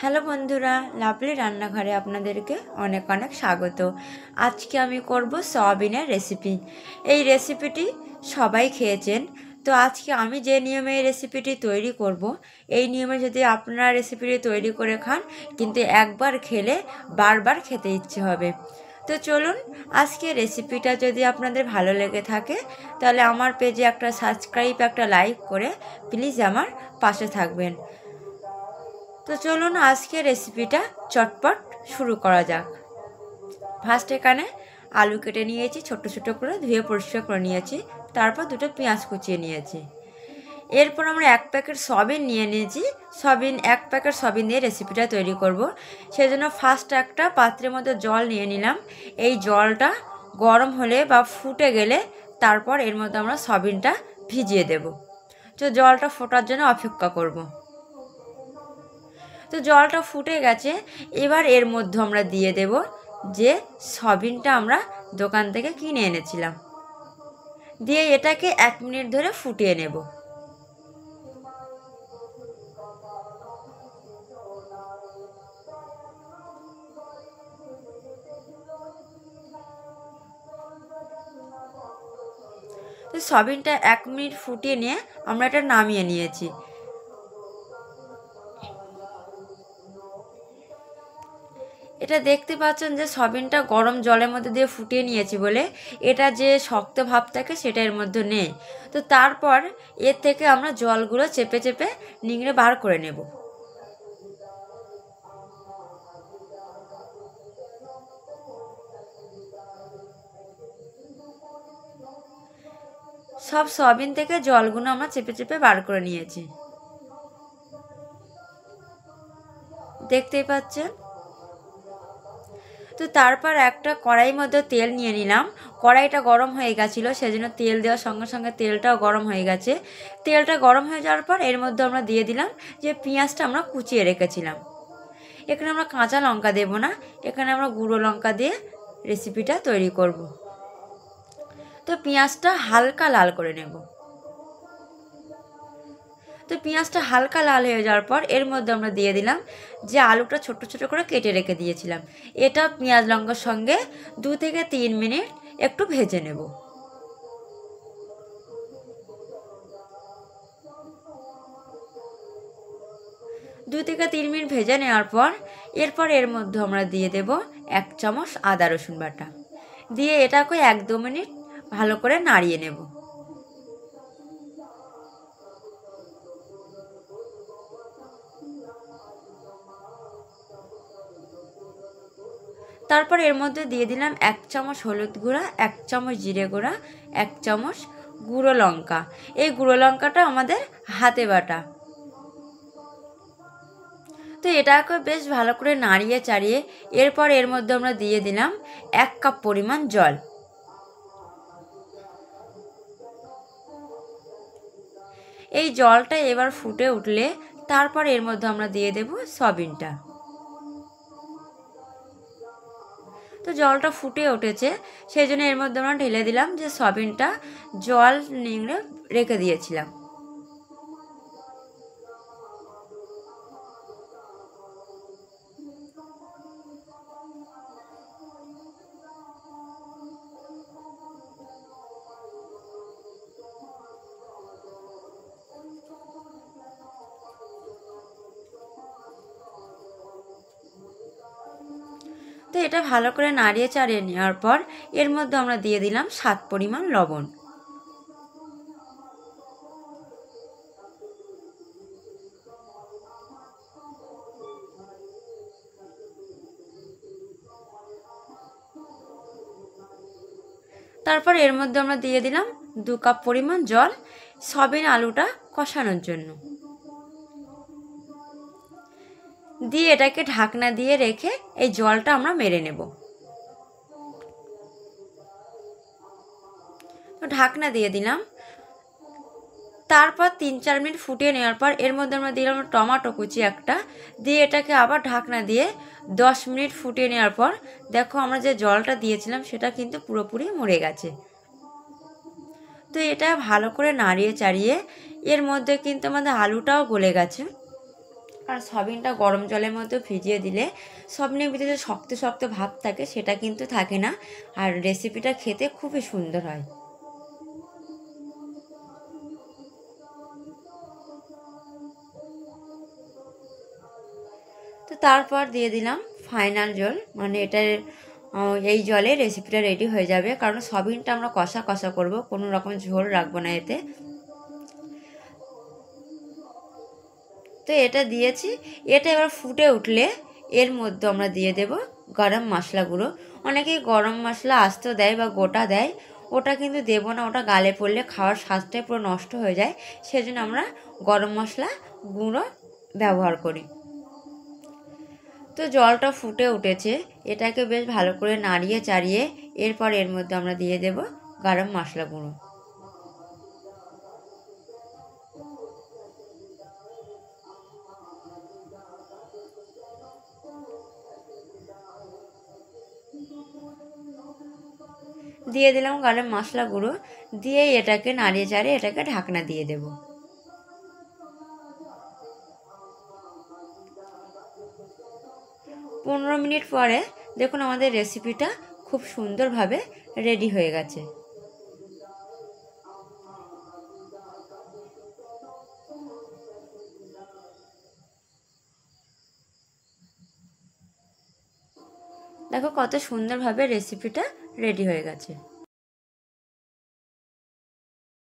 Hello বন্ধুরা, lovely রান্নাঘরে আপনাদেরকে অনেক অনেক স্বাগত। আজকে আমি করব সয়াবিনের রেসিপি। এই রেসিপিটি সবাই খেয়েছেন। তো আজকে আমি যে নিয়মে এই রেসিপিটি তৈরি করব, এই নিয়মে যদি আপনারা রেসিপিটি তৈরি করে খান, কিন্তু একবার খেলে বারবার খেতে ইচ্ছে হবে। তো চলুন, আজকে রেসিপিটা যদি আপনাদের ভালো লেগে থাকে তাহলে আমার পেজে একটা সাবস্ক্রাইব, একটা লাইক করে প্লিজ আমার পাশে থাকবেন। তো চলুন আজকে রেসিপিটা চটপট শুরু করা যাক। ফার্স্ট এখানে আলু কেটে নিয়েছি, ছোট ছোট করে ধুয়ে পরিষ্কার করে নিয়েছি। তারপর দুটো পেঁয়াজ কুচিয়ে নিয়েছি। এরপর আমরা এক প্যাকেট সয়াবিন নিয়ে নিয়েছি। এক প্যাকেট সয়াবিন দিয়ে রেসিপিটা তৈরি করব। সেজন্য ফার্স্ট একটা পাত্রের মধ্যে জল নিয়ে নিলাম। এই জলটা গরম হলে বা ফুটে গেলে তারপর এর মধ্যে আমরা সয়াবিনটা ভিজিয়ে দেব। তো জলটা ফোটার জন্য অপেক্ষা করব। তো জলটা ফুটে গেছে। এবার এর মধ্যে আমরা দিয়ে দেব যে সয়াবিনটা আমরা দোকান থেকে কিনে এনেছিলাম। দিয়ে এটাকে 1 মিনিট ধরে ফুটিয়ে নেব। তো সয়াবিনটা 1 মিনিট ফুটিয়ে নিয়ে আমরা এটা নামিয়ে নিয়েছি। এটা দেখতে পাচ্ছেন যে সয়াবিনটা গরম জলের মধ্যে দিয়ে ফুটিয়ে নিয়েছি বলে এটা যে শক্ত ভাব থাকে সেটা এর মধ্যে নেই। তো তারপর এর থেকে আমরা জলগুলো চেপে চেপে নিংড়ে বার করে নেব। সব সয়াবিন থেকে জলগুলো আমরা চেপে চেপে বার করে নিয়েছি, দেখতেই পাচ্ছেন। তো তারপর একটা কড়াইয়ের মধ্যে তেল নিয়ে নিলাম। কড়াইটা গরম হয়ে গেছিলো, সেজন্য তেল দেওয়ার সঙ্গে সঙ্গে তেলটাও গরম হয়ে গেছে। তেলটা গরম হয়ে যাওয়ার পর এর মধ্যে আমরা দিয়ে দিলাম যে পেঁয়াজটা আমরা কুচিয়ে রেখেছিলাম। এখানে আমরা কাঁচা লঙ্কা দেব না, এখানে আমরা গুঁড়ো লঙ্কা দিয়ে রেসিপিটা তৈরি করব। তো পেঁয়াজটা হালকা লাল করে নেব। তো পেঁয়াজটা হালকা লাল হয়ে যাওয়ার পর এর মধ্যে আমরা দিয়ে দিলাম যে আলুটা ছোট ছোট করে কেটে রেখে দিয়েছিলাম। এটা পেঁয়াজ লঙ্কার সঙ্গে 2 থেকে 3 মিনিট একটু ভেজে নেব। দু থেকে 3 মিনিট ভেজে নেওয়ার পর এরপর এর মধ্যে আমরা দিয়ে দেব 1 চামচ আদা রসুন বাটা। দিয়ে এটাকে 1-2 মিনিট ভালো করে নাড়িয়ে নেব। তারপর এর মধ্যে দিয়ে দিলাম 1 চামচ হলুদ গুঁড়া, 1 চামচ জিরে গুঁড়া, 1 চামচ গুঁড়ো লঙ্কা। এই গুঁড়ো লঙ্কাটা আমাদের হাতে বাটা। তো এটাকে বেশ ভালো করে নাড়িয়ে চাড়িয়ে এরপর এর মধ্যে আমরা দিয়ে দিলাম 1 কাপ পরিমাণ জল। এই জলটা এবার ফুটে উঠলে তারপর এর মধ্যে আমরা দিয়ে দেব সয়াবিনটা। তো জলটা ফুটে উঠেছে, সেই জন্য এর মধ্যে আমরা ঢেলে দিলাম যে সয়াবিনটা জল নিংড়ে রেখে দিয়েছিলাম। তো এটা ভালো করে নাড়িয়ে চাড়িয়ে নেওয়ার পর এর মধ্যে আমরা দিয়ে দিলাম স্বাদ পরিমাণ লবণ। তারপর এর মধ্যে আমরা দিয়ে দিলাম 2 কাপ পরিমাণ জল সয়াবিন আলুটা কষানোর জন্য। দিয়ে এটাকে ঢাকনা দিয়ে রেখে এই জলটা আমরা মেরে নেব। তো ঢাকনা দিয়ে দিলাম। তারপর 3-4 মিনিট ফুটিয়ে নেওয়ার পর এর মধ্যে আমরা দিলাম টমেটো কুচি একটা, দিয়ে এটাকে আবার ঢাকনা দিয়ে 10 মিনিট ফুটিয়ে নেওয়ার পর দেখো আমরা যে জলটা দিয়েছিলাম সেটা কিন্তু পুরোপুরি মরে গেছে। তো এটা ভালো করে নাড়িয়ে চাড়িয়ে এর মধ্যে কিন্তু আমাদের আলুটাও গলে গেছে। আর সয়াবিনটা গরম জলের মধ্যে ভিজিয়ে দিলে সয়াবিনের ভিতরে যে শক্ত শক্ত ভাব থাকে সেটা কিন্তু থাকে না, আর রেসিপিটা খেতে খুবই সুন্দর হয়। তো তারপর দিয়ে দিলাম ফাইনাল জল, মানে এটার এই জলে রেসিপিটা রেডি হয়ে যাবে, কারণ সয়াবিনটা আমরা কষা কষা করব, কোনো রকম ঝোল রাখবো না এতে। তো এটা দিয়েছি, এটা এবার ফুটে উঠলে এর মধ্যে আমরা দিয়ে দেব গরম মশলা গুঁড়ো। অনেকেই গরম মশলা আস্ত দেয় বা গোটা দেয়, ওটা কিন্তু দেবো না, ওটা গালে পড়লে খাওয়ার স্বাদটাই পুরো নষ্ট হয়ে যায়, সেজন্য আমরা গরম মশলা গুঁড়ো ব্যবহার করি। তো জলটা ফুটে উঠেছে, এটাকে বেশ ভালো করে নাড়িয়ে চাড়িয়ে এরপর এর মধ্যে আমরা দিয়ে দেব গরম মশলা গুঁড়ো। দিয়ে দিলাম গরম মশলা গুঁড়ো, দিয়ে এটাকে নাড়িয়ে চাড়িয়ে এটাকে ঢাকনা দিয়ে দেব। 15 মিনিট পরে দেখুন আমাদের রেসিপিটা খুব সুন্দরভাবে রেডি হয়ে গেছে। দেখো কত সুন্দরভাবে রেসিপিটা রেডি হয়ে গেছে।